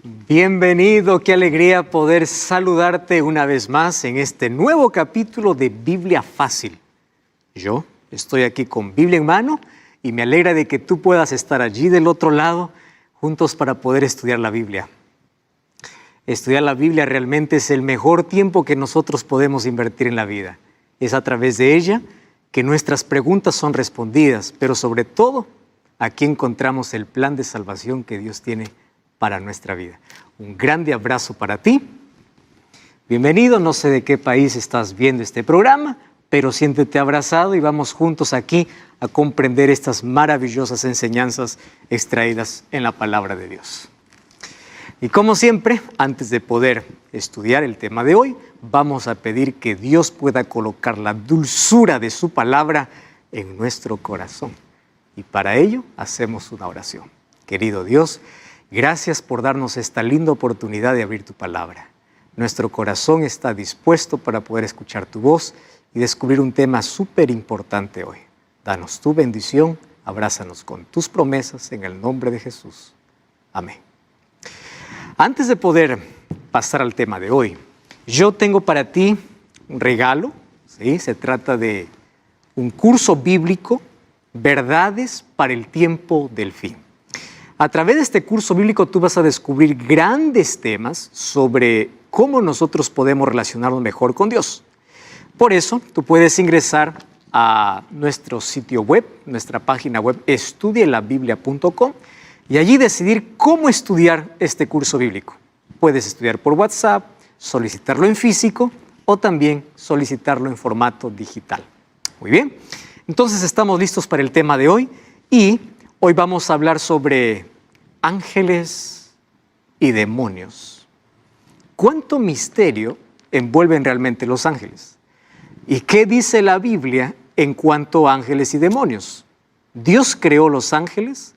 Bienvenido, qué alegría poder saludarte una vez más en este nuevo capítulo de Biblia Fácil. Yo estoy aquí con Biblia en mano y me alegra de que tú puedas estar allí del otro lado juntos para poder estudiar la Biblia. Estudiar la Biblia realmente es el mejor tiempo que nosotros podemos invertir en la vida. Es a través de ella que nuestras preguntas son respondidas, pero sobre todo aquí encontramos el plan de salvación que Dios tiene para nuestra vida. Un grande abrazo para ti. Bienvenido, no sé de qué país estás viendo este programa, pero siéntete abrazado y vamos juntos aquí a comprender estas maravillosas enseñanzas extraídas en la palabra de Dios. Y como siempre, antes de poder estudiar el tema de hoy, vamos a pedir que Dios pueda colocar la dulzura de su palabra en nuestro corazón. Y para ello hacemos una oración. Querido Dios, gracias por darnos esta linda oportunidad de abrir tu palabra. Nuestro corazón está dispuesto para poder escuchar tu voz y descubrir un tema súper importante hoy. Danos tu bendición, abrázanos con tus promesas en el nombre de Jesús. Amén. Antes de poder pasar al tema de hoy, yo tengo para ti un regalo, ¿sí? Se trata de un curso bíblico, Verdades para el tiempo del fin. A través de este curso bíblico tú vas a descubrir grandes temas sobre cómo nosotros podemos relacionarnos mejor con Dios. Por eso tú puedes ingresar a nuestro sitio web, nuestra página web estudielabiblia.com y allí decidir cómo estudiar este curso bíblico. Puedes estudiar por WhatsApp, solicitarlo en físico o también solicitarlo en formato digital. Muy bien, entonces estamos listos para el tema de hoy y hoy vamos a hablar sobre ángeles y demonios. ¿Cuánto misterio envuelven realmente los ángeles? ¿Y qué dice la Biblia en cuanto a ángeles y demonios? ¿Dios creó los ángeles?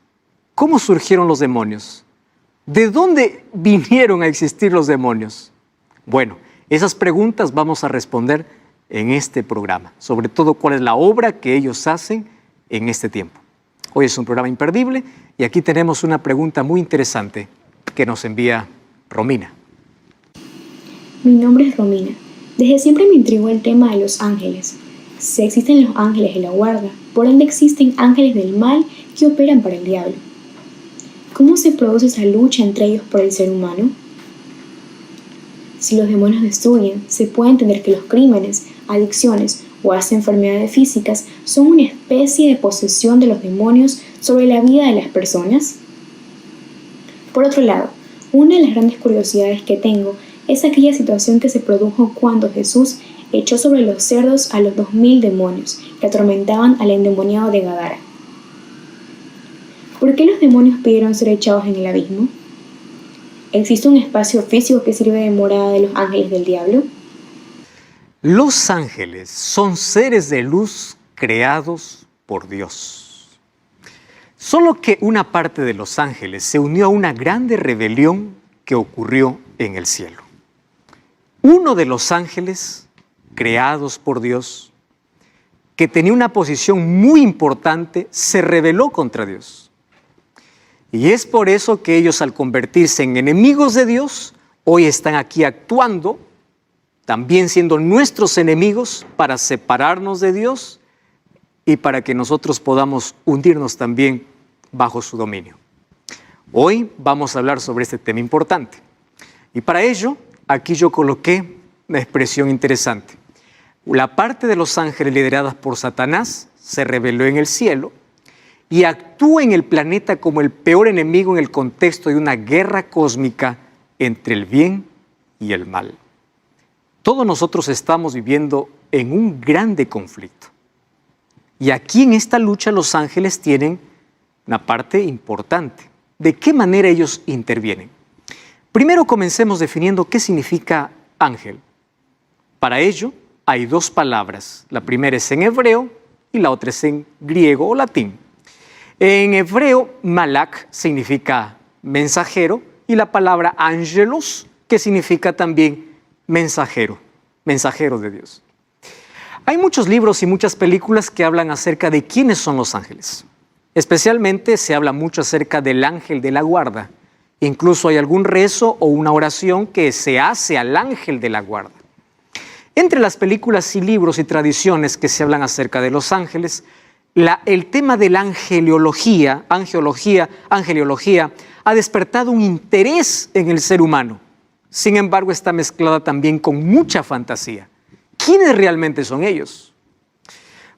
¿Cómo surgieron los demonios? ¿De dónde vinieron a existir los demonios? Bueno, esas preguntas vamos a responder en este programa. Sobre todo, ¿cuál es la obra que ellos hacen en este tiempo? Hoy es un programa imperdible y aquí tenemos una pregunta muy interesante que nos envía Romina. Mi nombre es Romina. Desde siempre me intrigó el tema de los ángeles. Si existen los ángeles de la guarda, por ende existen ángeles del mal que operan para el diablo. ¿Cómo se produce esa lucha entre ellos por el ser humano? Si los demonios destruyen, se puede entender que los crímenes, adicciones o hasta enfermedades físicas son una especie de posesión de los demonios sobre la vida de las personas. Por otro lado, una de las grandes curiosidades que tengo es aquella situación que se produjo cuando Jesús echó sobre los cerdos a los 2000 demonios que atormentaban al endemoniado de Gadara. ¿Por qué los demonios pidieron ser echados en el abismo? ¿Existe un espacio físico que sirve de morada de los ángeles del diablo? Los ángeles son seres de luz creados por Dios. Solo que una parte de los ángeles se unió a una grande rebelión que ocurrió en el cielo. Uno de los ángeles creados por Dios, que tenía una posición muy importante, se rebeló contra Dios. Y es por eso que ellos, al convertirse en enemigos de Dios, hoy están aquí actuando, también siendo nuestros enemigos para separarnos de Dios y para que nosotros podamos hundirnos también bajo su dominio. Hoy vamos a hablar sobre este tema importante. Y para ello, aquí yo coloqué una expresión interesante. La parte de los ángeles lideradas por Satanás se rebeló en el cielo y actúa en el planeta como el peor enemigo en el contexto de una guerra cósmica entre el bien y el mal. Todos nosotros estamos viviendo en un grande conflicto. Y aquí en esta lucha los ángeles tienen una parte importante. ¿De qué manera ellos intervienen? Primero comencemos definiendo qué significa ángel. Para ello hay dos palabras. La primera es en hebreo y la otra es en griego o latín. En hebreo, malak significa mensajero y la palabra ángelos, que significa también mensajero, mensajero de Dios. Hay muchos libros y muchas películas que hablan acerca de quiénes son los ángeles. Especialmente se habla mucho acerca del ángel de la guarda, Incluso hay algún rezo o una oración que se hace al ángel de la guarda. Entre las películas y libros y tradiciones que se hablan acerca de los ángeles, el tema de la angeliología ha despertado un interés en el ser humano. Sin embargo, está mezclada también con mucha fantasía. ¿Quiénes realmente son ellos?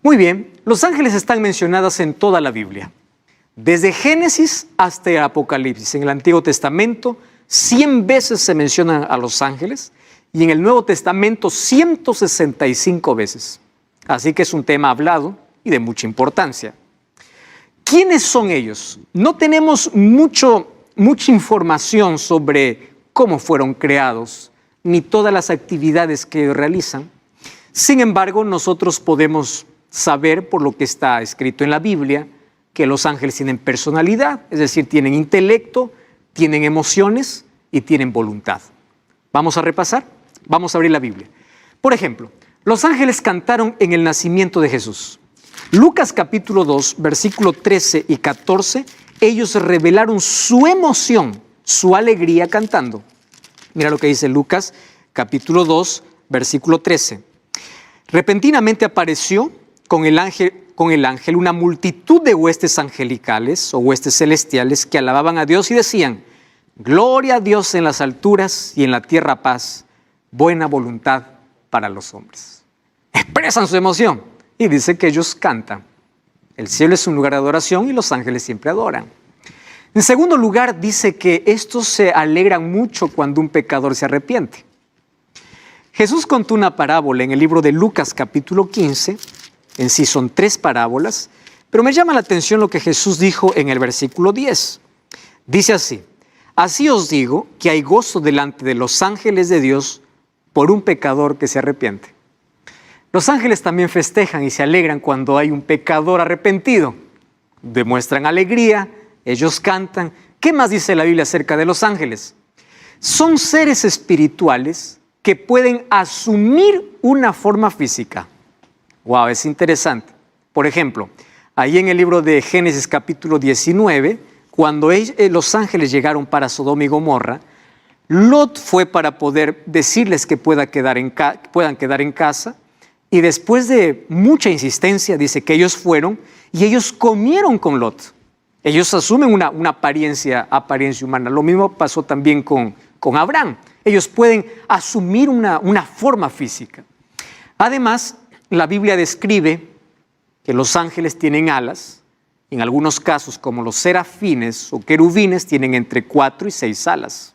Muy bien, los ángeles están mencionados en toda la Biblia. Desde Génesis hasta el Apocalipsis. En el Antiguo Testamento, 100 veces se mencionan a los ángeles y en el Nuevo Testamento, 165 veces. Así que es un tema hablado y de mucha importancia. ¿Quiénes son ellos? No tenemos mucha información sobre cómo fueron creados, ni todas las actividades que realizan. Sin embargo, nosotros podemos saber por lo que está escrito en la Biblia que los ángeles tienen personalidad, es decir, tienen intelecto, tienen emociones y tienen voluntad. Vamos a repasar, vamos a abrir la Biblia. Por ejemplo, los ángeles cantaron en el nacimiento de Jesús. Lucas capítulo 2, versículo 13 y 14, ellos revelaron su emoción, su alegría cantando. Mira lo que dice Lucas capítulo 2, versículo 13. Repentinamente apareció con el ángel una multitud de huestes angelicales o huestes celestiales que alababan a Dios y decían: gloria a Dios en las alturas y en la tierra paz, buena voluntad para los hombres. Expresan su emoción y dice que ellos cantan. El cielo es un lugar de adoración y los ángeles siempre adoran. En segundo lugar, dice que estos se alegran mucho cuando un pecador se arrepiente. Jesús contó una parábola en el libro de Lucas capítulo 15, en sí son 3 parábolas, pero me llama la atención lo que Jesús dijo en el versículo 10. Dice así: así os digo que hay gozo delante de los ángeles de Dios por un pecador que se arrepiente. Los ángeles también festejan y se alegran cuando hay un pecador arrepentido. Demuestran alegría, ellos cantan. ¿Qué más dice la Biblia acerca de los ángeles? Son seres espirituales que pueden asumir una forma física. Wow, es interesante. Por ejemplo, ahí en el libro de Génesis capítulo 19, cuando los ángeles llegaron para Sodoma y Gomorra, Lot fue para poder decirles que puedan quedar en casa, y después de mucha insistencia dice que ellos fueron y ellos comieron con Lot. Ellos asumen una apariencia humana. Lo mismo pasó también con Abraham. Ellos pueden asumir una forma física. Además, la Biblia describe que los ángeles tienen alas. En algunos casos, como los serafines o querubines, tienen entre 4 y 6 alas.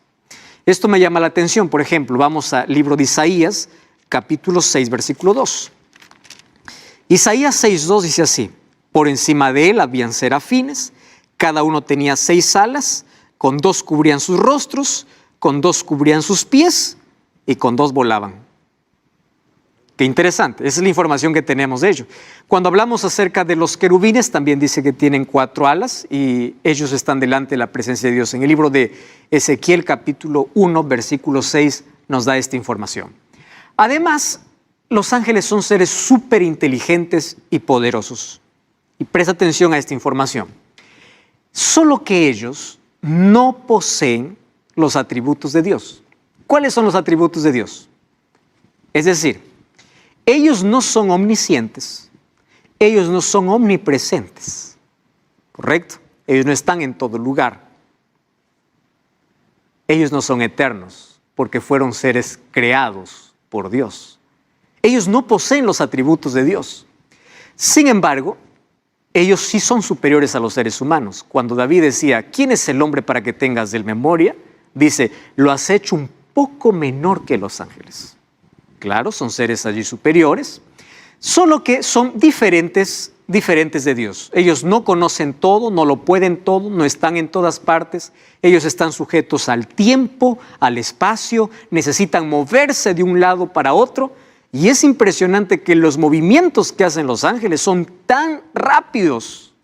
Esto me llama la atención. Por ejemplo, vamos al libro de Isaías, capítulo 6, versículo 2. Isaías 6:2 dice así: por encima de él habían serafines, cada uno tenía 6 alas, con 2 cubrían sus rostros, con 2 cubrían sus pies y con 2 volaban. Qué interesante, esa es la información que tenemos de ellos. Cuando hablamos acerca de los querubines, también dice que tienen 4 alas y ellos están delante de la presencia de Dios. En el libro de Ezequiel capítulo 1, versículo 6 nos da esta información. Además, los ángeles son seres súper inteligentes y poderosos. Y presta atención a esta información. Solo que ellos no poseen los atributos de Dios. ¿Cuáles son los atributos de Dios? Es decir, ellos no son omniscientes, ellos no son omnipresentes, ¿correcto? Ellos no están en todo lugar. Ellos no son eternos, porque fueron seres creados por Dios. Ellos no poseen los atributos de Dios. Sin embargo, ellos sí son superiores a los seres humanos. Cuando David decía, ¿quién es el hombre para que tengas de él memoria? Dice, lo has hecho un poco menor que los ángeles. Claro, son seres allí superiores, solo que son diferentes de Dios. Ellos no conocen todo, no lo pueden todo, no están en todas partes. Ellos están sujetos al tiempo, al espacio, necesitan moverse de un lado para otro. Y es impresionante que los movimientos que hacen los ángeles son tan rápidos.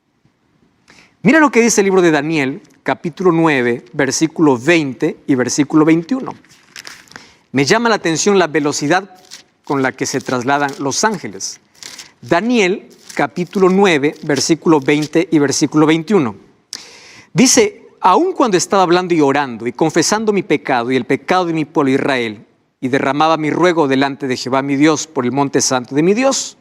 Mira lo que dice el libro de Daniel, capítulo 9, versículo 20 y versículo 21. Me llama la atención la velocidad con la que se trasladan los ángeles. Daniel, capítulo 9, versículo 20 y versículo 21. Dice, aun cuando estaba hablando y orando y confesando mi pecado y el pecado de mi pueblo Israel, y derramaba mi ruego delante de Jehová mi Dios por el monte santo de mi Dios.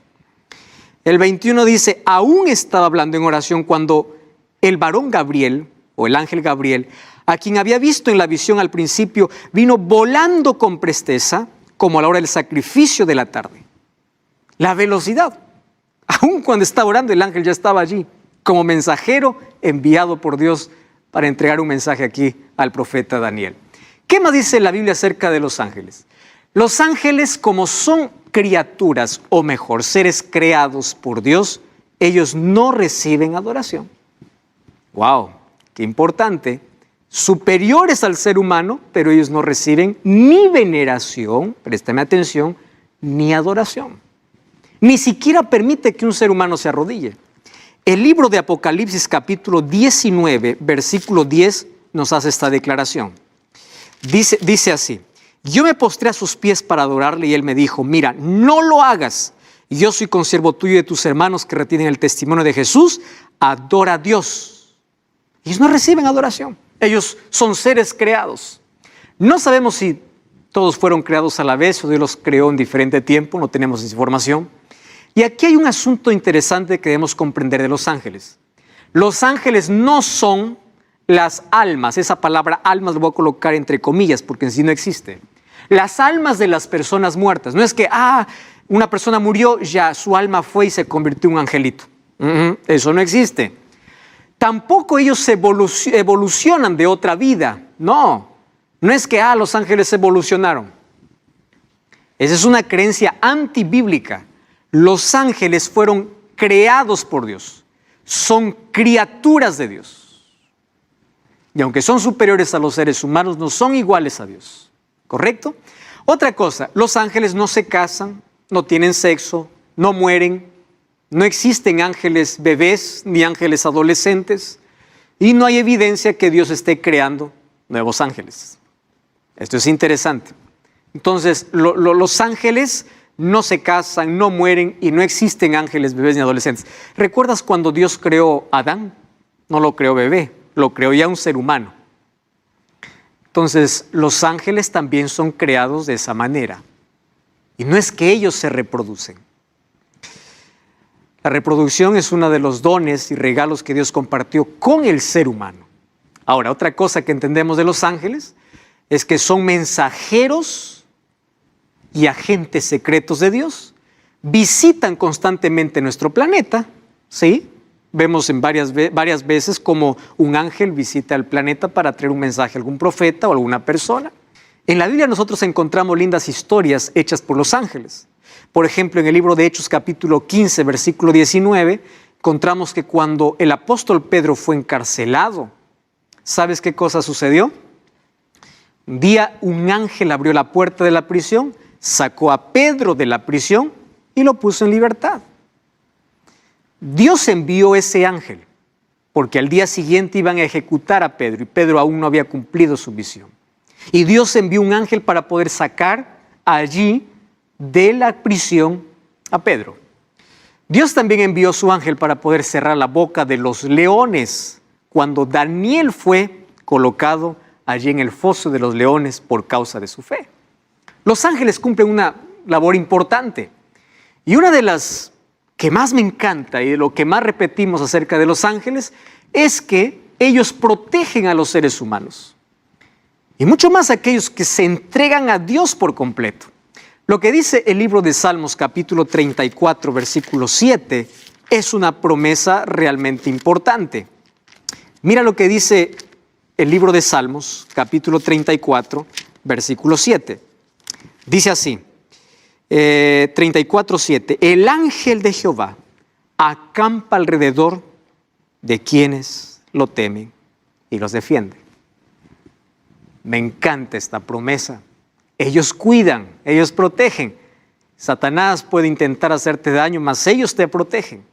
El 21 dice, aún estaba hablando en oración cuando el varón Gabriel, o el ángel Gabriel, a quien había visto en la visión al principio, vino volando con presteza, como a la hora del sacrificio de la tarde. La velocidad. Aún cuando estaba orando, el ángel ya estaba allí, como mensajero enviado por Dios para entregar un mensaje aquí al profeta Daniel. ¿Qué más dice la Biblia acerca de los ángeles? Los ángeles, como son criaturas, o mejor, seres creados por Dios, ellos no reciben adoración. ¡Wow! ¡Qué importante! Superiores al ser humano, pero ellos no reciben ni veneración, préstame atención, ni adoración. Ni siquiera permite que un ser humano se arrodille. El libro de Apocalipsis capítulo 19, versículo 10, nos hace esta declaración. Dice así, yo me postré a sus pies para adorarle y él me dijo, mira, no lo hagas. Yo soy consiervo tuyo y de tus hermanos que retienen el testimonio de Jesús. Adora a Dios. Ellos no reciben adoración. Ellos son seres creados. No sabemos si todos fueron creados a la vez o Dios los creó en diferente tiempo. No tenemos esa información. Y aquí hay un asunto interesante que debemos comprender de los ángeles. Los ángeles no son las almas. Esa palabra almas lo voy a colocar entre comillas porque en sí no existe. Las almas de las personas muertas. No es que, una persona murió, ya su alma fue y se convirtió en un angelito. Eso no existe. Tampoco ellos evolucionan de otra vida. No es que los ángeles evolucionaron. Esa es una creencia antibíblica. Los ángeles fueron creados por Dios. Son criaturas de Dios. Y aunque son superiores a los seres humanos, no son iguales a Dios. ¿Correcto? Otra cosa, los ángeles no se casan, no tienen sexo, no mueren. No existen ángeles bebés ni ángeles adolescentes y no hay evidencia que Dios esté creando nuevos ángeles. Esto es interesante. Entonces, los ángeles no se casan, no mueren y no existen ángeles bebés ni adolescentes. ¿Recuerdas cuando Dios creó a Adán? No lo creó bebé, lo creó ya un ser humano. Entonces, los ángeles también son creados de esa manera. Y no es que ellos se reproducen. La reproducción es uno de los dones y regalos que Dios compartió con el ser humano. Ahora, otra cosa que entendemos de los ángeles es que son mensajeros y agentes secretos de Dios. Visitan constantemente nuestro planeta, ¿sí? Vemos en varias veces como un ángel visita el planeta para traer un mensaje a algún profeta o a alguna persona. En la Biblia nosotros encontramos lindas historias hechas por los ángeles. Por ejemplo, en el libro de Hechos capítulo 15, versículo 19, encontramos que cuando el apóstol Pedro fue encarcelado, ¿sabes qué cosa sucedió? Un día un ángel abrió la puerta de la prisión, sacó a Pedro de la prisión y lo puso en libertad. Dios envió ese ángel porque al día siguiente iban a ejecutar a Pedro y Pedro aún no había cumplido su misión. Y Dios envió un ángel para poder sacar allí de la prisión a Pedro. Dios también envió su ángel para poder cerrar la boca de los leones cuando Daniel fue colocado allí en el foso de los leones por causa de su fe. Los ángeles cumplen una labor importante y una de las que más me encanta y de lo que más repetimos acerca de los ángeles es que ellos protegen a los seres humanos y mucho más a aquellos que se entregan a Dios por completo. Lo que dice el libro de Salmos capítulo 34 versículo 7 es una promesa realmente importante. Mira lo que dice el libro de Salmos capítulo 34 versículo 7. Dice así, 34:7, el ángel de Jehová acampa alrededor de quienes lo temen y los defiende. Me encanta esta promesa. Ellos cuidan, ellos protegen. Satanás puede intentar hacerte daño, mas ellos te protegen.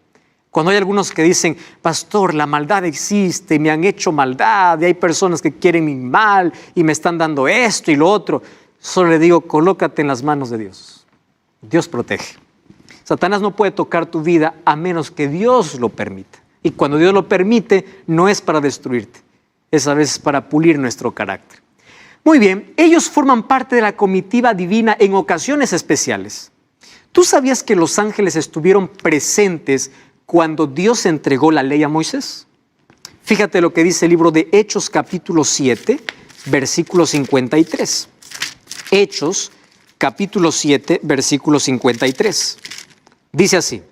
Cuando hay algunos que dicen, pastor, la maldad existe, me han hecho maldad, y hay personas que quieren mi mal y me están dando esto y lo otro, solo le digo, colócate en las manos de Dios. Dios protege. Satanás no puede tocar tu vida a menos que Dios lo permita. Y cuando Dios lo permite, no es para destruirte, es a veces para pulir nuestro carácter. Muy bien, ellos forman parte de la comitiva divina en ocasiones especiales. ¿Tú sabías que los ángeles estuvieron presentes cuando Dios entregó la ley a Moisés? Fíjate lo que dice el libro de Hechos capítulo 7, versículo 53. Hechos capítulo 7, versículo 53. Dice así: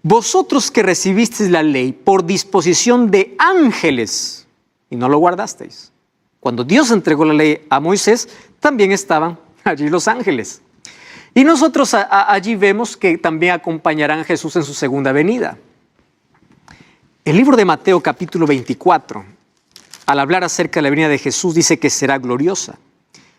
vosotros que recibisteis la ley por disposición de ángeles y no lo guardasteis. Cuando Dios entregó la ley a Moisés, también estaban allí los ángeles. Y nosotros allí vemos que también acompañarán a Jesús en su segunda venida. El libro de Mateo capítulo 24, al hablar acerca de la venida de Jesús, dice que será gloriosa.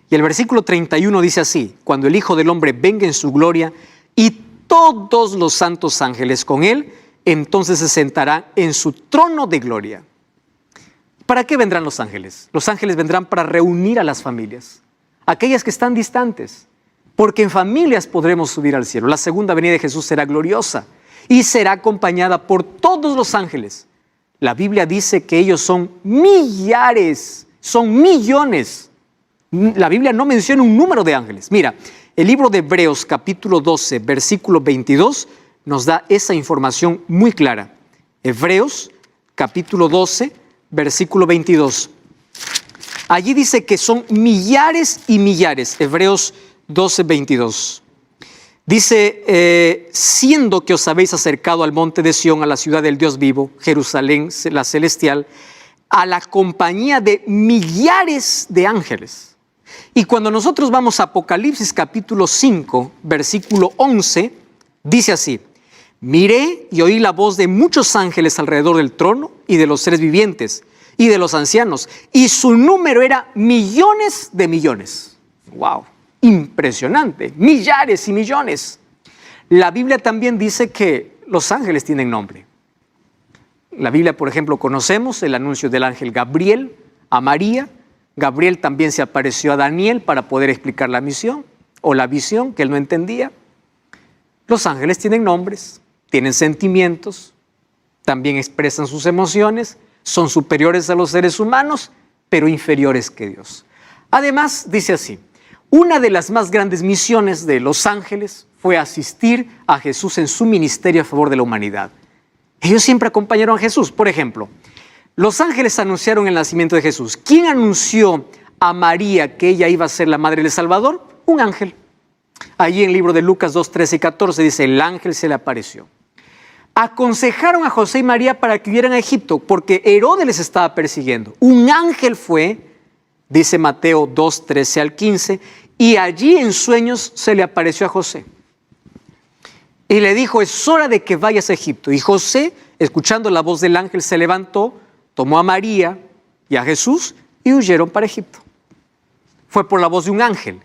Y el versículo 31 dice así: cuando el Hijo del Hombre venga en su gloria y todos los santos ángeles con él, entonces se sentará en su trono de gloria. ¿Para qué vendrán los ángeles? Los ángeles vendrán para reunir a las familias, aquellas que están distantes, porque en familias podremos subir al cielo. La segunda venida de Jesús será gloriosa y será acompañada por todos los ángeles. La Biblia dice que ellos son millares, son millones. La Biblia no menciona un número de ángeles. Mira, el libro de Hebreos capítulo 12, versículo 22 nos da esa información muy clara. Hebreos capítulo 12, versículo 22. Allí dice que son millares y millares. Hebreos 12, 22. Dice, siendo que os habéis acercado al monte de Sión, a la ciudad del Dios vivo, Jerusalén, la celestial, a la compañía de millares de ángeles. Y cuando nosotros vamos a Apocalipsis capítulo 5, versículo 11, dice así: miré y oí la voz de muchos ángeles alrededor del trono y de los seres vivientes y de los ancianos, y su número era millones de millones. ¡Wow! Impresionante, millares y millones. La Biblia también dice que los ángeles tienen nombre. La Biblia, por ejemplo, conocemos el anuncio del ángel Gabriel a María. Gabriel también se apareció a Daniel para poder explicar la misión o la visión que él no entendía. Los ángeles tienen nombres, tienen sentimientos, también expresan sus emociones, son superiores a los seres humanos, pero inferiores que Dios. Además, dice así: una de las más grandes misiones de los ángeles fue asistir a Jesús en su ministerio a favor de la humanidad. Ellos siempre acompañaron a Jesús. Por ejemplo, los ángeles anunciaron el nacimiento de Jesús. ¿Quién anunció a María que ella iba a ser la madre del Salvador? Un ángel. Allí en el libro de Lucas 2, 13 y 14 dice: el ángel se le apareció. Aconsejaron a José y María para que huyeran a Egipto porque Herodes les estaba persiguiendo. Un ángel fue, dice Mateo 2, 13 al 15, y allí en sueños se le apareció a José. Y le dijo: es hora de que vayas a Egipto. Y José, escuchando la voz del ángel, se levantó, tomó a María y a Jesús y huyeron para Egipto. Fue por la voz de un ángel.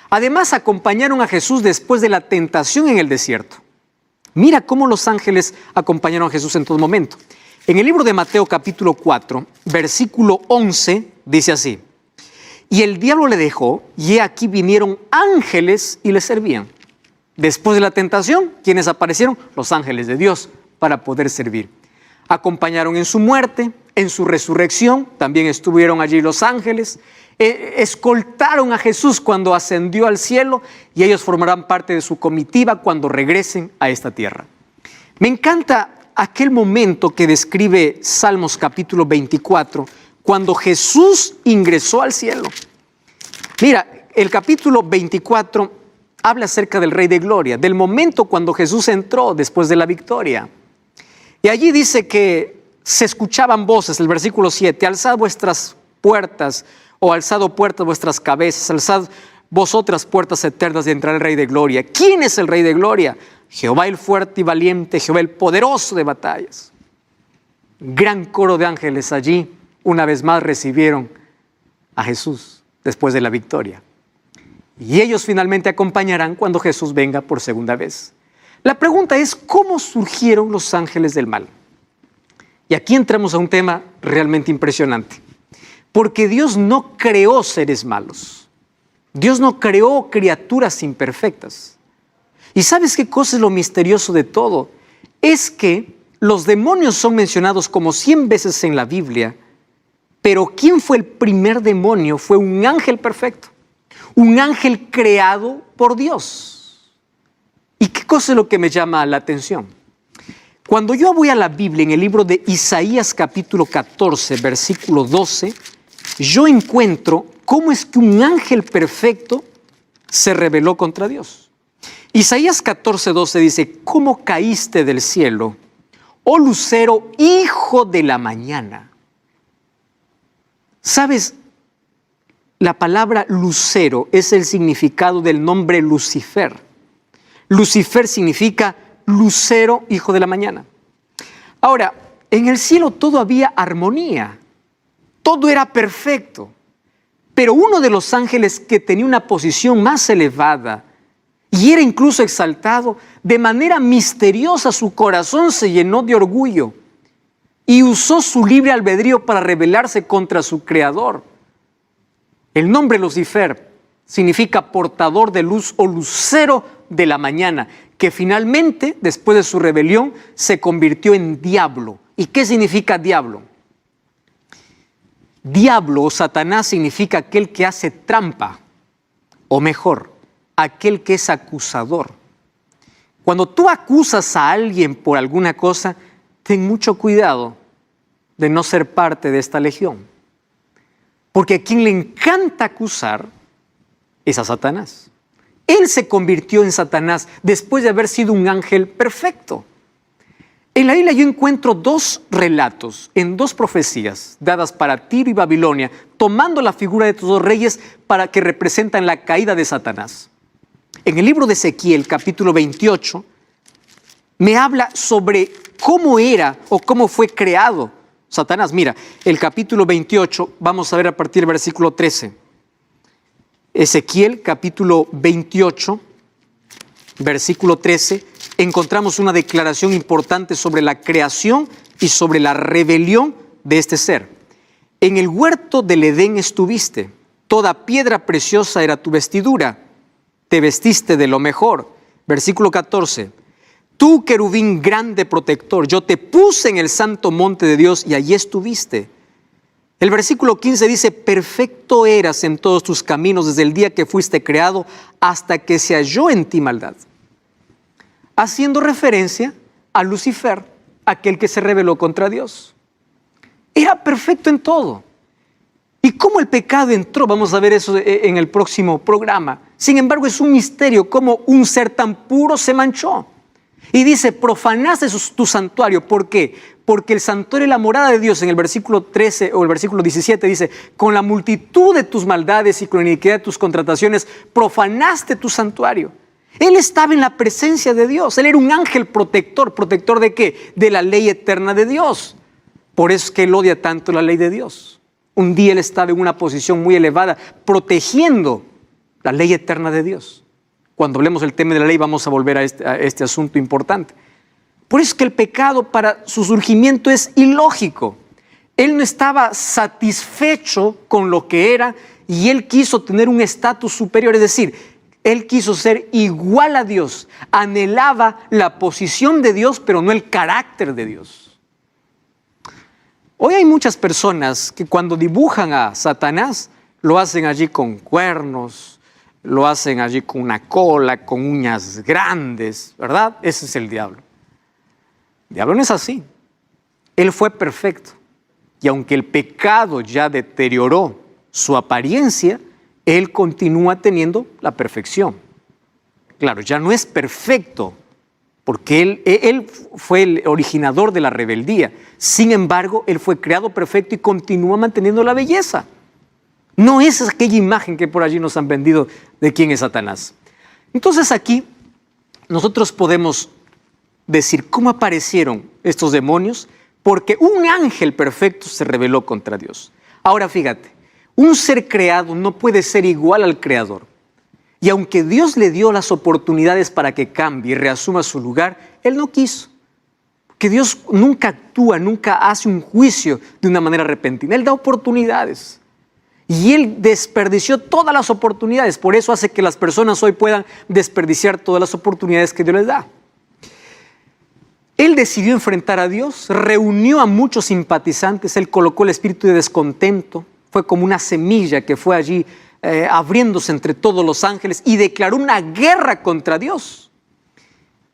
Además, acompañaron a Jesús después de la tentación en el desierto. Mira cómo los ángeles acompañaron a Jesús en todo momento. En el libro de Mateo capítulo 4, versículo 11, dice así: y el diablo le dejó, y he aquí vinieron ángeles y le servían. Después de la tentación, ¿quiénes aparecieron? Los ángeles de Dios para poder servir. Acompañaron en su muerte, en su resurrección, también estuvieron allí los ángeles. Escoltaron a Jesús cuando ascendió al cielo y ellos formarán parte de su comitiva cuando regresen a esta tierra. Me encanta aquel momento que describe Salmos capítulo 24, cuando Jesús ingresó al cielo. Mira, el capítulo 24 habla acerca del Rey de Gloria, del momento cuando Jesús entró después de la victoria. Y allí dice que se escuchaban voces, el versículo 7, alzad vuestras puertas, o alzado puertas vuestras cabezas, alzad vosotras puertas eternas de entrar el Rey de Gloria. ¿Quién es el Rey de Gloria? Jehová el fuerte y valiente, Jehová el poderoso de batallas. Gran coro de ángeles allí, una vez más recibieron a Jesús después de la victoria. Y ellos finalmente acompañarán cuando Jesús venga por segunda vez. La pregunta es, ¿cómo surgieron los ángeles del mal? Y aquí entramos a un tema realmente impresionante. Porque Dios no creó seres malos. Dios no creó criaturas imperfectas. ¿Y sabes qué cosa es lo misterioso de todo? Es que los demonios son mencionados como 100 veces en la Biblia Pero ¿quién fue el primer demonio? Fue un ángel perfecto, un ángel creado por Dios. ¿Y qué cosa es lo que me llama la atención? Cuando yo voy a la Biblia, en el libro de Isaías capítulo 14, versículo 12, yo encuentro cómo es que un ángel perfecto se rebeló contra Dios. Isaías 14, 12 dice: ¿cómo caíste del cielo, oh lucero, hijo de la mañana? ¿Sabes? La palabra lucero es el significado del nombre Lucifer. Lucifer significa lucero, hijo de la mañana. Ahora, en el cielo todo había armonía, todo era perfecto, pero uno de los ángeles que tenía una posición más elevada y era incluso exaltado, de manera misteriosa su corazón se llenó de orgullo y usó su libre albedrío para rebelarse contra su creador. El nombre Lucifer significa portador de luz o lucero de la mañana, que finalmente, después de su rebelión, se convirtió en diablo. ¿Y qué significa diablo? Diablo o Satanás significa aquel que hace trampa, o mejor, aquel que es acusador. Cuando tú acusas a alguien por alguna cosa, ten mucho cuidado de no ser parte de esta legión. Porque a quien le encanta acusar es a Satanás. Él se convirtió en Satanás después de haber sido un ángel perfecto. En la Biblia yo encuentro dos relatos en dos profecías dadas para Tiro y Babilonia, tomando la figura de estos dos reyes para que representan la caída de Satanás. En el libro de Ezequiel, capítulo 28, me habla sobre cómo era o cómo fue creado Satanás. Mira, el capítulo 28, vamos a ver a partir del versículo 13. Ezequiel, capítulo 28, versículo 13, encontramos una declaración importante sobre la creación y sobre la rebelión de este ser. En el huerto del Edén estuviste, toda piedra preciosa era tu vestidura, te vestiste de lo mejor. Versículo 14, tú, querubín grande protector, yo te puse en el santo monte de Dios y allí estuviste. El versículo 15 dice: perfecto eras en todos tus caminos desde el día que fuiste creado hasta que se halló en ti maldad. Haciendo referencia a Lucifer, aquel que se rebeló contra Dios. Era perfecto en todo. ¿Y cómo el pecado entró? Vamos a ver eso en el próximo programa. Sin embargo, es un misterio cómo un ser tan puro se manchó. Y dice: profanaste tu santuario. ¿Por qué? Porque el santuario es la morada de Dios. En el versículo 13 o el versículo 17 dice: con la multitud de tus maldades y con la iniquidad de tus contrataciones, profanaste tu santuario. Él estaba en la presencia de Dios. Él era un ángel protector. ¿Protector de qué? De la ley eterna de Dios. Por eso es que él odia tanto la ley de Dios. Un día él estaba en una posición muy elevada, protegiendo la ley eterna de Dios. Cuando hablemos del tema de la ley vamos a volver a este asunto importante. Por eso es que el pecado para su surgimiento es ilógico. Él no estaba satisfecho con lo que era y él quiso tener un estatus superior, es decir, él quiso ser igual a Dios, anhelaba la posición de Dios, pero no el carácter de Dios. Hoy hay muchas personas que cuando dibujan a Satanás, lo hacen allí con cuernos, lo hacen allí con una cola, con uñas grandes, ¿verdad? Ese es el diablo. El diablo no es así. Él fue perfecto. Y aunque el pecado ya deterioró su apariencia, él continúa teniendo la perfección. Claro, ya no es perfecto, porque él fue el originador de la rebeldía. Sin embargo, él fue creado perfecto y continúa manteniendo la belleza. No es aquella imagen que por allí nos han vendido de quién es Satanás. Entonces aquí nosotros podemos decir cómo aparecieron estos demonios, porque un ángel perfecto se rebeló contra Dios. Ahora fíjate, un ser creado no puede ser igual al creador. Y aunque Dios le dio las oportunidades para que cambie y reasuma su lugar, él no quiso. Que Dios nunca actúa, nunca hace un juicio de una manera repentina. Él da oportunidades. Y él desperdició todas las oportunidades. Por eso hace que las personas hoy puedan desperdiciar todas las oportunidades que Dios les da. Él decidió enfrentar a Dios, reunió a muchos simpatizantes, él colocó el espíritu de descontento, fue como una semilla que fue allí abriéndose entre todos los ángeles y declaró una guerra contra Dios.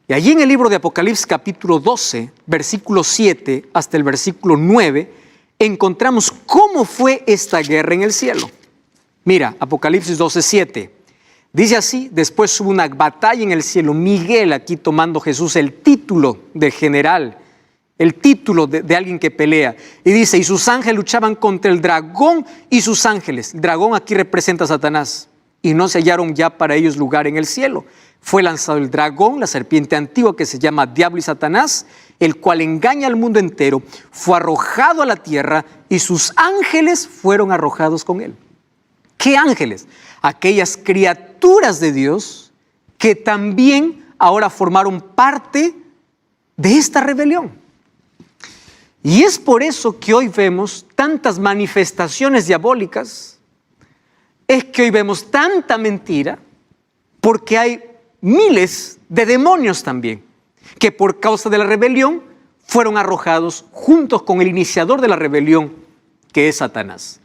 Y allí en el libro de Apocalipsis capítulo 12, versículo 7 hasta el versículo 9, encontramos cómo fue esta guerra en el cielo. Mira, Apocalipsis 12, 7. Dice así: después hubo una batalla en el cielo. Miguel, aquí tomando Jesús el título de general, el título de alguien que pelea. Y dice, y sus ángeles luchaban contra el dragón y sus ángeles. El dragón aquí representa a Satanás. Y no se hallaron ya para ellos lugar en el cielo. Fue lanzado el dragón, la serpiente antigua que se llama Diablo y Satanás, el cual engaña al mundo entero. Fue arrojado a la tierra y sus ángeles fueron arrojados con él. ¿Qué ángeles? Aquellas criaturas de Dios que también ahora formaron parte de esta rebelión. Y es por eso que hoy vemos tantas manifestaciones diabólicas, es que hoy vemos tanta mentira, porque hay miles de demonios también, que por causa de la rebelión fueron arrojados juntos con el iniciador de la rebelión, que es Satanás.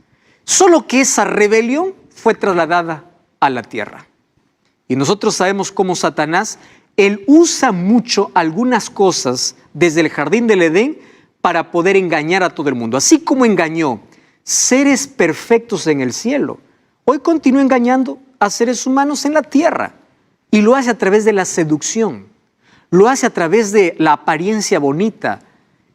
Solo que esa rebelión fue trasladada a la tierra. Y nosotros sabemos cómo Satanás, él usa mucho algunas cosas desde el jardín del Edén para poder engañar a todo el mundo. Así como engañó seres perfectos en el cielo, hoy continúa engañando a seres humanos en la tierra. Y lo hace a través de la seducción, lo hace a través de la apariencia bonita.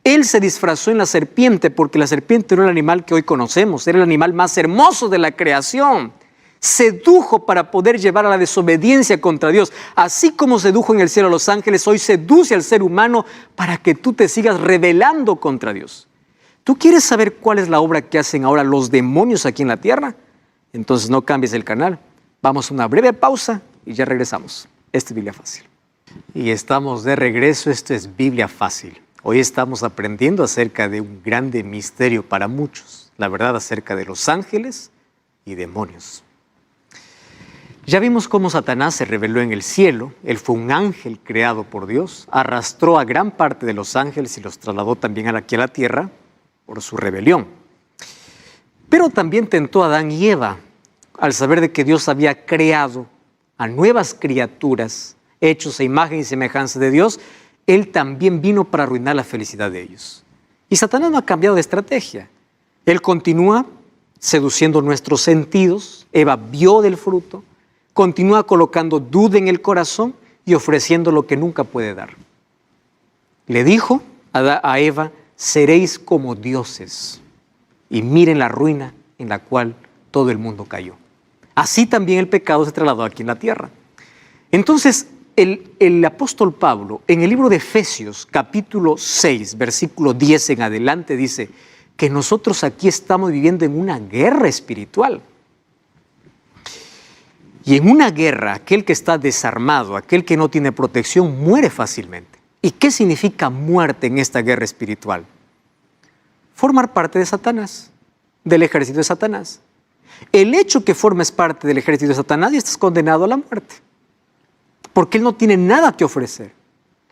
Él se disfrazó en la serpiente porque la serpiente no era el animal que hoy conocemos, era el animal más hermoso de la creación. Sedujo para poder llevar a la desobediencia contra Dios. Así como sedujo en el cielo a los ángeles, hoy seduce al ser humano para que tú te sigas rebelando contra Dios. ¿Tú quieres saber cuál es la obra que hacen ahora los demonios aquí en la tierra? Entonces no cambies el canal. Vamos a una breve pausa y ya regresamos. Esto es Biblia Fácil. Y estamos de regreso. Esto es Biblia Fácil. Hoy estamos aprendiendo acerca de un grande misterio para muchos. La verdad acerca de los ángeles y demonios. Ya vimos cómo Satanás se rebeló en el cielo. Él fue un ángel creado por Dios. Arrastró a gran parte de los ángeles y los trasladó también aquí a la tierra por su rebelión. Pero también tentó a Adán y Eva al saber de que Dios había creado a nuevas criaturas hechos a imagen y semejanza de Dios. Él también vino para arruinar la felicidad de ellos. Y Satanás no ha cambiado de estrategia. Él continúa seduciendo nuestros sentidos. Eva vio del fruto. Continúa colocando duda en el corazón y ofreciendo lo que nunca puede dar. Le dijo a Eva, seréis como dioses. Y miren la ruina en la cual todo el mundo cayó. Así también el pecado se trasladó aquí en la tierra. Entonces, el apóstol Pablo, en el libro de Efesios, capítulo 6, versículo 10 en adelante, dice que nosotros aquí estamos viviendo en una guerra espiritual. Y en una guerra, aquel que está desarmado, aquel que no tiene protección, muere fácilmente. ¿Y qué significa muerte en esta guerra espiritual? Formar parte de Satanás, del ejército de Satanás. El hecho que formes parte del ejército de Satanás ya estás condenado a la muerte. Porque él no tiene nada que ofrecer.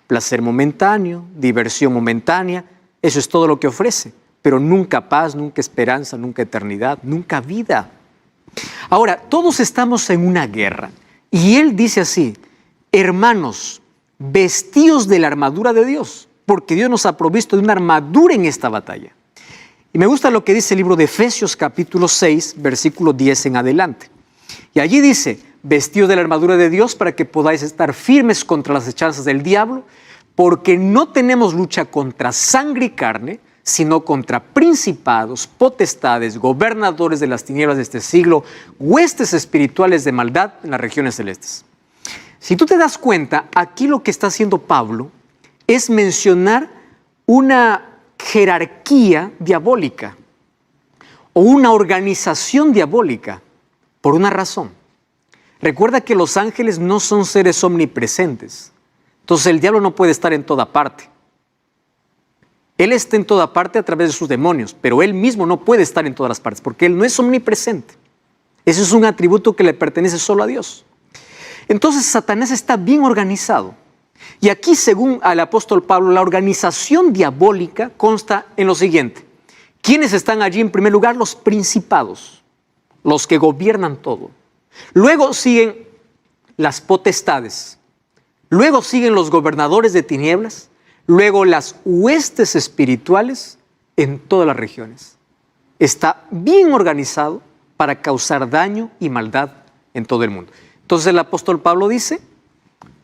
Placer momentáneo, diversión momentánea, eso es todo lo que ofrece. Pero nunca paz, nunca esperanza, nunca eternidad, nunca vida. Ahora, todos estamos en una guerra. Y él dice así, hermanos, vestíos de la armadura de Dios, porque Dios nos ha provisto de una armadura en esta batalla. Y me gusta lo que dice el libro de Efesios capítulo 6, versículo 10 en adelante. Y allí dice, vestidos de la armadura de Dios para que podáis estar firmes contra las hechanzas del diablo, porque no tenemos lucha contra sangre y carne, sino contra principados, potestades, gobernadores de las tinieblas de este siglo, huestes espirituales de maldad en las regiones celestes. Si tú te das cuenta, aquí lo que está haciendo Pablo es mencionar una jerarquía diabólica o una organización diabólica por una razón. Recuerda que los ángeles no son seres omnipresentes. Entonces el diablo no puede estar en toda parte. Él está en toda parte a través de sus demonios, pero él mismo no puede estar en todas las partes porque él no es omnipresente. Ese es un atributo que le pertenece solo a Dios. Entonces Satanás está bien organizado Y aquí, según el apóstol Pablo, la organización diabólica consta en lo siguiente. ¿Quiénes están allí? En primer lugar, los principados, los que gobiernan todo. Luego siguen las potestades. Luego siguen los gobernadores de tinieblas. Luego las huestes espirituales en todas las regiones. Está bien organizado para causar daño y maldad en todo el mundo. Entonces el apóstol Pablo dice,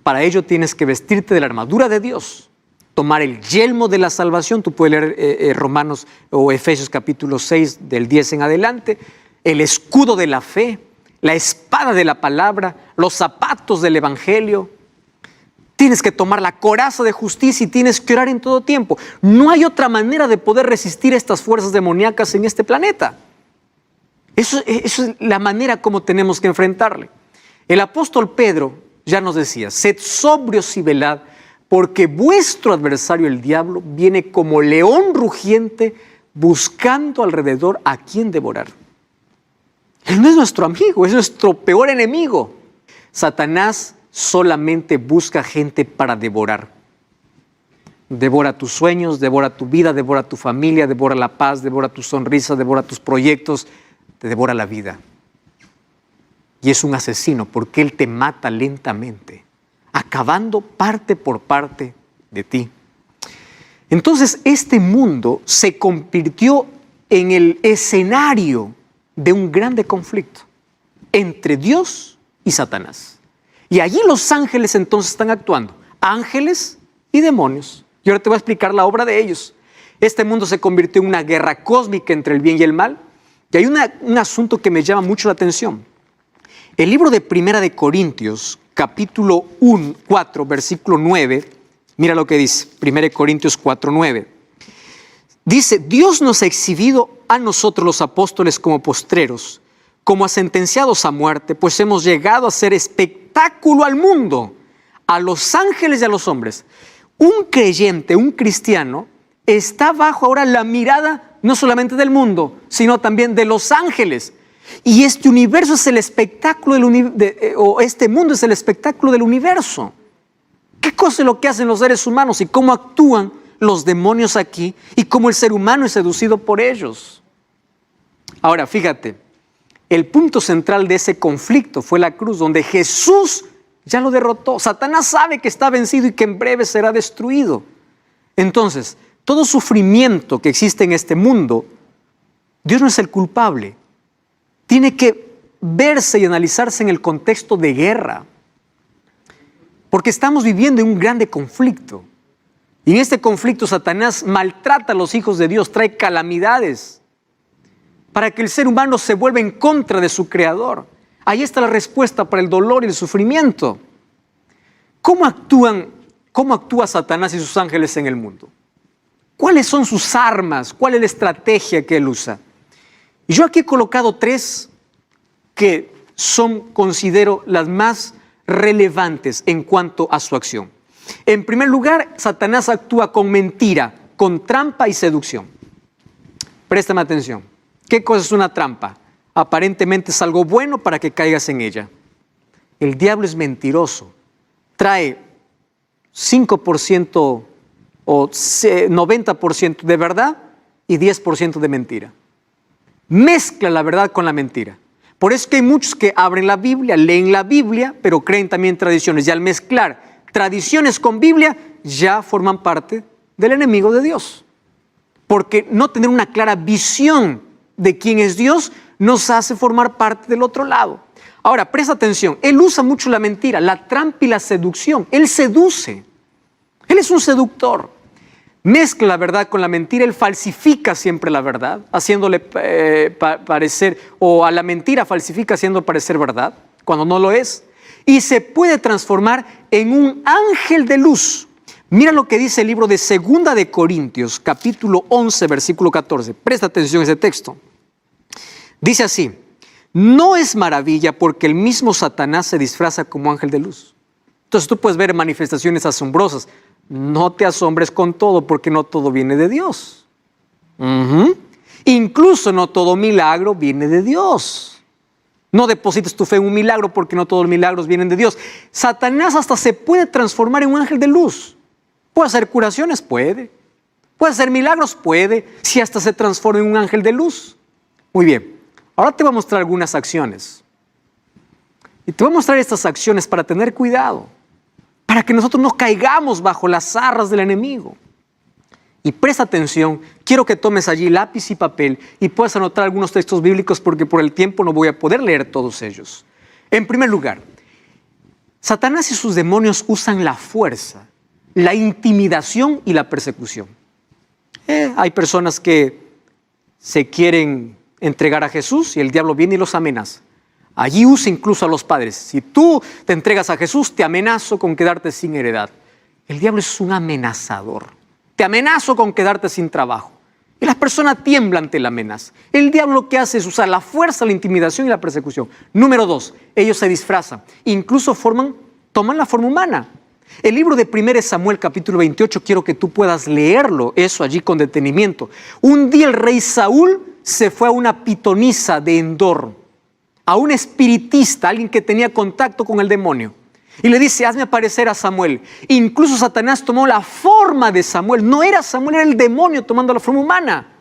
para ello tienes que vestirte de la armadura de Dios, tomar el yelmo de la salvación. Tú puedes leer Romanos o Efesios capítulo 6 del 10 en adelante, el escudo de la fe, la espada de la palabra, los zapatos del evangelio. Tienes que tomar la coraza de justicia y tienes que orar en todo tiempo. No hay otra manera de poder resistir estas fuerzas demoníacas en este planeta. Eso es la manera como tenemos que enfrentarle. El apóstol Pedro ya nos decía, sed sobrios y velad, porque vuestro adversario el diablo viene como león rugiente buscando alrededor a quien devorar. Él no es nuestro amigo, es nuestro peor enemigo. Satanás solamente busca gente para devorar. Devora tus sueños, devora tu vida, devora tu familia, devora la paz, devora tu sonrisa, devora tus proyectos, te devora la vida. Y es un asesino porque él te mata lentamente, acabando parte por parte de ti. Entonces este mundo se convirtió en el escenario de un grande conflicto entre Dios y Satanás. Y allí los ángeles entonces están actuando, ángeles y demonios. Y ahora te voy a explicar la obra de ellos. Este mundo se convirtió en una guerra cósmica entre el bien y el mal. Y hay un asunto que me llama mucho la atención. El libro de Primera de Corintios, capítulo 4, versículo 9, mira lo que dice, 1 Corintios 4, 9. Dice, Dios nos ha exhibido a nosotros los apóstoles como postreros, como a sentenciados a muerte, pues hemos llegado a ser espectáculo al mundo, a los ángeles y a los hombres. Un creyente, un cristiano, está bajo ahora la mirada no solamente del mundo, sino también de los ángeles. Y este universo es el espectáculo o este mundo es el espectáculo del universo. ¿Qué cosa es lo que hacen los seres humanos y cómo actúan los demonios aquí y cómo el ser humano es seducido por ellos? Ahora, fíjate, el punto central de ese conflicto fue la cruz, donde Jesús ya lo derrotó. Satanás sabe que está vencido y que en breve será destruido. Entonces, todo sufrimiento que existe en este mundo, Dios no es el culpable. Tiene que verse y analizarse en el contexto de guerra. Porque estamos viviendo en un grande conflicto. Y en este conflicto Satanás maltrata a los hijos de Dios, trae calamidades para que el ser humano se vuelva en contra de su creador. Ahí está la respuesta para el dolor y el sufrimiento. ¿Cómo actúa Satanás y sus ángeles en el mundo? ¿Cuáles son sus armas? ¿Cuál es la estrategia que él usa? Y yo aquí he colocado 3 que considero las más relevantes en cuanto a su acción. En primer lugar, Satanás actúa con mentira, con trampa y seducción. Préstame atención. ¿Qué cosa es una trampa? Aparentemente es algo bueno para que caigas en ella. El diablo es mentiroso. Trae 5% o 90% de verdad y 10% de mentira. Mezcla la verdad con la mentira. Por eso que hay muchos que abren la Biblia, leen la Biblia, pero creen también tradiciones. Y al mezclar tradiciones con Biblia, ya forman parte del enemigo de Dios. Porque no tener una clara visión de quién es Dios nos hace formar parte del otro lado. Ahora, presta atención. Él usa mucho la mentira, la trampa y la seducción. Él seduce. Él es un seductor. Mezcla la verdad con la mentira, él falsifica siempre la verdad, haciéndole parecer, o a la mentira falsifica haciendo parecer verdad, cuando no lo es, y se puede transformar en un ángel de luz. Mira lo que dice el libro de 2 de Corintios, capítulo 11, versículo 14. Presta atención a ese texto. Dice así, no es maravilla porque el mismo Satanás se disfraza como ángel de luz. Entonces tú puedes ver manifestaciones asombrosas. No te asombres con todo, porque no todo viene de Dios. Incluso no todo milagro viene de Dios. No deposites tu fe en un milagro porque no todos los milagros vienen de Dios. Satanás hasta se puede transformar en un ángel de luz. ¿Puede hacer curaciones? Puede. ¿Puede hacer milagros? Puede. Si hasta se transforma en un ángel de luz. Muy bien. Ahora te voy a mostrar algunas acciones. Y te voy a mostrar estas acciones para tener cuidado. Para que nosotros no caigamos bajo las zarras del enemigo. Y presta atención, quiero que tomes allí lápiz y papel y puedas anotar algunos textos bíblicos porque por el tiempo no voy a poder leer todos ellos. En primer lugar, Satanás y sus demonios usan la fuerza, la intimidación y la persecución. Hay personas que se quieren entregar a Jesús y el diablo viene y los amenaza. Allí usa incluso a los padres. Si tú te entregas a Jesús, te amenazo con quedarte sin heredad. El diablo es un amenazador. Te amenazo con quedarte sin trabajo. Y las personas tiemblan ante la amenaza. El diablo lo que hace es usar la fuerza, la intimidación y la persecución. Número 2, ellos se disfrazan. Incluso toman la forma humana. El libro de 1 Samuel capítulo 28, quiero que tú puedas leerlo, eso allí con detenimiento. Un día el rey Saúl se fue a una pitonisa de Endor, a un espiritista, alguien que tenía contacto con el demonio. Y le dice, hazme aparecer a Samuel. Incluso Satanás tomó la forma de Samuel. No era Samuel, era el demonio tomando la forma humana.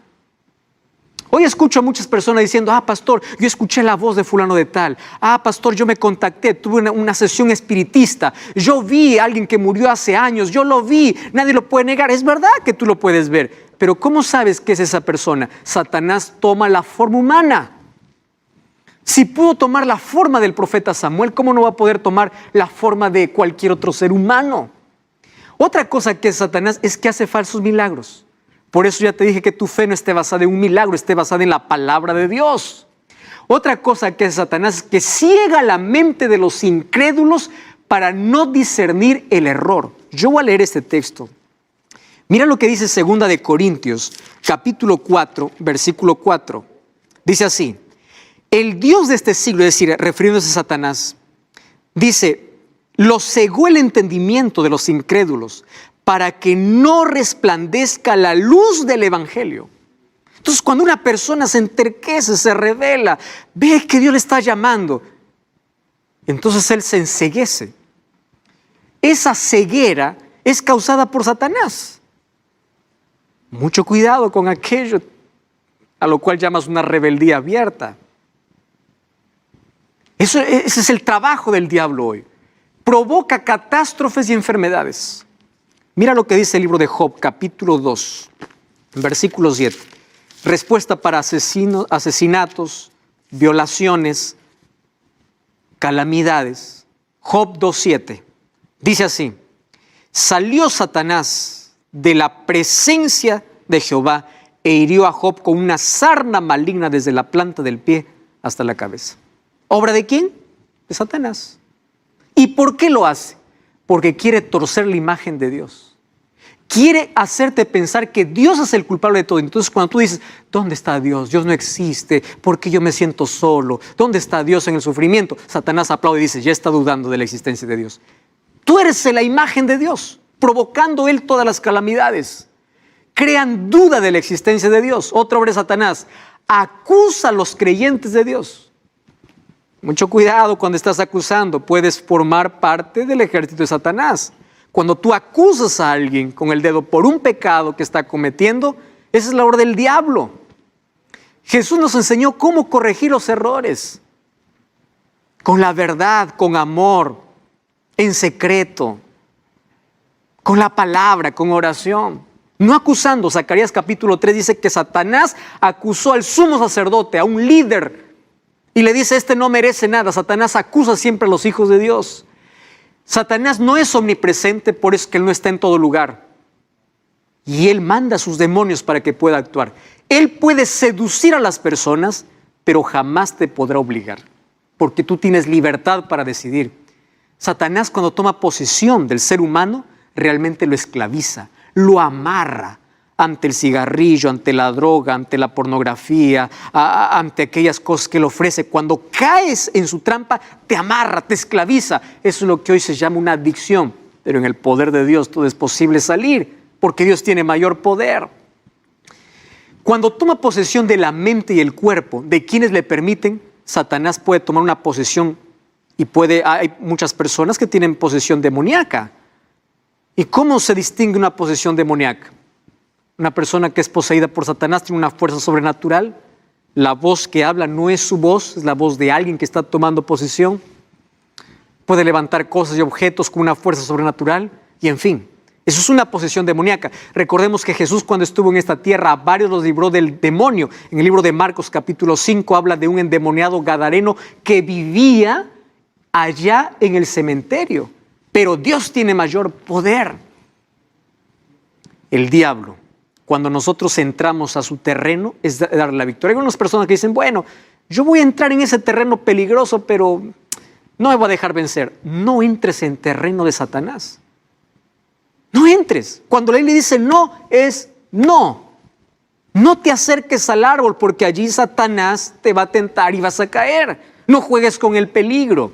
Hoy escucho a muchas personas diciendo, pastor, yo escuché la voz de fulano de tal. Pastor, yo me contacté, tuve una sesión espiritista. Yo vi a alguien que murió hace años, yo lo vi, nadie lo puede negar. Es verdad que tú lo puedes ver, pero ¿cómo sabes que es esa persona? Satanás toma la forma humana. Si pudo tomar la forma del profeta Samuel, ¿cómo no va a poder tomar la forma de cualquier otro ser humano? Otra cosa que es Satanás es que hace falsos milagros. Por eso ya te dije que tu fe no esté basada en un milagro, esté basada en la palabra de Dios. Otra cosa que es Satanás es que ciega la mente de los incrédulos para no discernir el error. Yo voy a leer este texto. Mira lo que dice 2 de Corintios, capítulo 4, versículo 4. Dice así. El Dios de este siglo, es decir, refiriéndose a Satanás, dice, lo cegó el entendimiento de los incrédulos para que no resplandezca la luz del evangelio. Entonces, cuando una persona se enterquece, se revela, ve que Dios le está llamando, entonces él se enceguece. Esa ceguera es causada por Satanás. Mucho cuidado con aquello a lo cual llamas una rebeldía abierta. Ese es el trabajo del diablo hoy. Provoca catástrofes y enfermedades. Mira lo que dice el libro de Job, capítulo 2, versículo 7. Respuesta para asesinatos, violaciones, calamidades. Job 2:7. Dice así, salió Satanás de la presencia de Jehová e hirió a Job con una sarna maligna desde la planta del pie hasta la cabeza. ¿Obra de quién? De Satanás. ¿Y por qué lo hace? Porque quiere torcer la imagen de Dios. Quiere hacerte pensar que Dios es el culpable de todo. Entonces cuando tú dices, ¿dónde está Dios? Dios no existe. ¿Por qué yo me siento solo? ¿Dónde está Dios en el sufrimiento? Satanás aplaude y dice, ya está dudando de la existencia de Dios. Tú eres la imagen de Dios, provocando Él todas las calamidades. Crean duda de la existencia de Dios. Otra obra de Satanás, acusa a los creyentes de Dios. Mucho cuidado cuando estás acusando, puedes formar parte del ejército de Satanás. Cuando tú acusas a alguien con el dedo por un pecado que está cometiendo, esa es la obra del diablo. Jesús nos enseñó cómo corregir los errores. Con la verdad, con amor, en secreto, con la palabra, con oración. No acusando. Zacarías capítulo 3 dice que Satanás acusó al sumo sacerdote, a un líder, y le dice, este no merece nada. Satanás acusa siempre a los hijos de Dios. Satanás no es omnipresente, por eso es que Él no está en todo lugar. Y Él manda a sus demonios para que pueda actuar. Él puede seducir a las personas, pero jamás te podrá obligar, porque tú tienes libertad para decidir. Satanás, cuando toma posesión del ser humano, realmente lo esclaviza, lo amarra ante el cigarrillo, ante la droga, ante la pornografía, ante aquellas cosas que le ofrece. Cuando caes en su trampa, te amarra, te esclaviza. Eso es lo que hoy se llama una adicción. Pero en el poder de Dios todo es posible salir, porque Dios tiene mayor poder. Cuando toma posesión de la mente y el cuerpo de quienes le permiten, Satanás puede tomar una posesión y hay muchas personas que tienen posesión demoníaca. ¿Y cómo se distingue una posesión demoníaca? Una persona que es poseída por Satanás tiene una fuerza sobrenatural. La voz que habla no es su voz, es la voz de alguien que está tomando posesión. Puede levantar cosas y objetos con una fuerza sobrenatural. Y en fin, eso es una posesión demoníaca. Recordemos que Jesús, cuando estuvo en esta tierra, a varios los libró del demonio. En el libro de Marcos capítulo 5 habla de un endemoniado gadareno que vivía allá en el cementerio. Pero Dios tiene mayor poder. El diablo, cuando nosotros entramos a su terreno, es darle la victoria. Hay unas personas que dicen, bueno, yo voy a entrar en ese terreno peligroso, pero no me voy a dejar vencer. No entres en terreno de Satanás. No entres. Cuando la Biblia dice no, es no. No te acerques al árbol porque allí Satanás te va a tentar y vas a caer. No juegues con el peligro.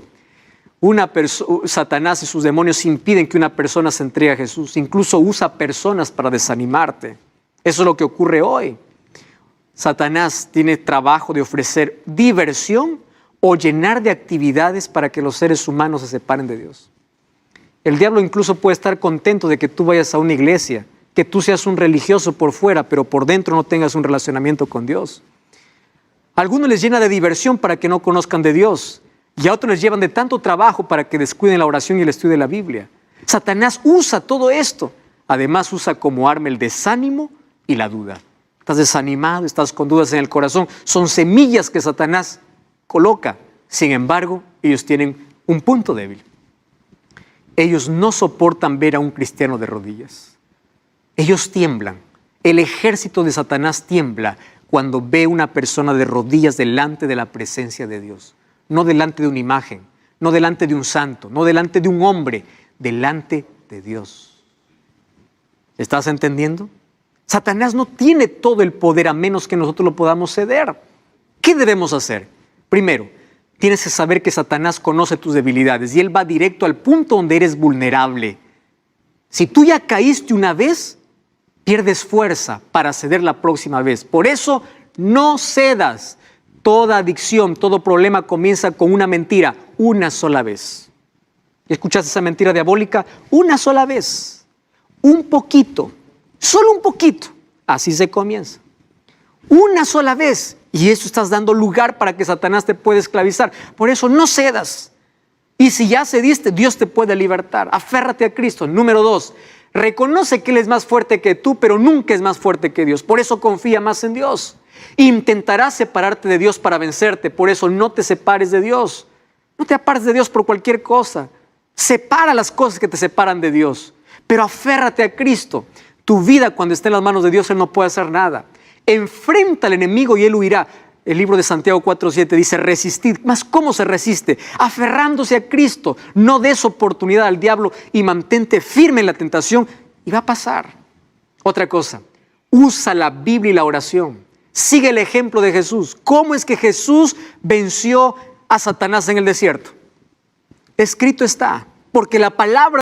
Satanás y sus demonios impiden que una persona se entregue a Jesús. Incluso usa personas para desanimarte. Eso es lo que ocurre hoy. Satanás tiene trabajo de ofrecer diversión o llenar de actividades para que los seres humanos se separen de Dios. El diablo incluso puede estar contento de que tú vayas a una iglesia, que tú seas un religioso por fuera, pero por dentro no tengas un relacionamiento con Dios. A algunos les llena de diversión para que no conozcan de Dios, y a otros les llevan de tanto trabajo para que descuiden la oración y el estudio de la Biblia. Satanás usa todo esto. Además usa como arma el desánimo y la duda. Estás desanimado, estás con dudas en el corazón. Son semillas que Satanás coloca. Sin embargo, ellos tienen un punto débil. Ellos no soportan ver a un cristiano de rodillas. Ellos tiemblan. El ejército de Satanás tiembla cuando ve una persona de rodillas delante de la presencia de Dios. No delante de una imagen, no delante de un santo, no delante de un hombre, delante de Dios. ¿Estás entendiendo? Satanás no tiene todo el poder a menos que nosotros lo podamos ceder. ¿Qué debemos hacer? Primero, tienes que saber que Satanás conoce tus debilidades y él va directo al punto donde eres vulnerable. Si tú ya caíste una vez, pierdes fuerza para ceder la próxima vez. Por eso, no cedas. Toda adicción, todo problema comienza con una mentira, una sola vez. ¿Escuchaste esa mentira diabólica? Una sola vez. Un poquito, solo un poquito. Así se comienza. Una sola vez. Y eso estás dando lugar para que Satanás te pueda esclavizar. Por eso no cedas. Y si ya cediste, Dios te puede libertar. Aférrate a Cristo. Número 2, reconoce que Él es más fuerte que tú, pero nunca es más fuerte que Dios. Por eso confía más en Dios. Intentarás separarte de Dios para vencerte. Por eso no te separes de Dios. No te apartes de Dios por cualquier cosa. Separa las cosas que te separan de Dios. Pero aférrate a Cristo. Tu vida, cuando esté en las manos de Dios, Él no puede hacer nada. Enfrenta al enemigo y Él huirá. El libro de Santiago 4:7 dice, resistid. ¿Mas cómo se resiste? Aferrándose a Cristo. No des oportunidad al diablo y mantente firme en la tentación y va a pasar. Otra cosa, usa la Biblia y la oración. Sigue el ejemplo de Jesús. ¿Cómo es que Jesús venció a Satanás en el desierto? Escrito está, porque la palabra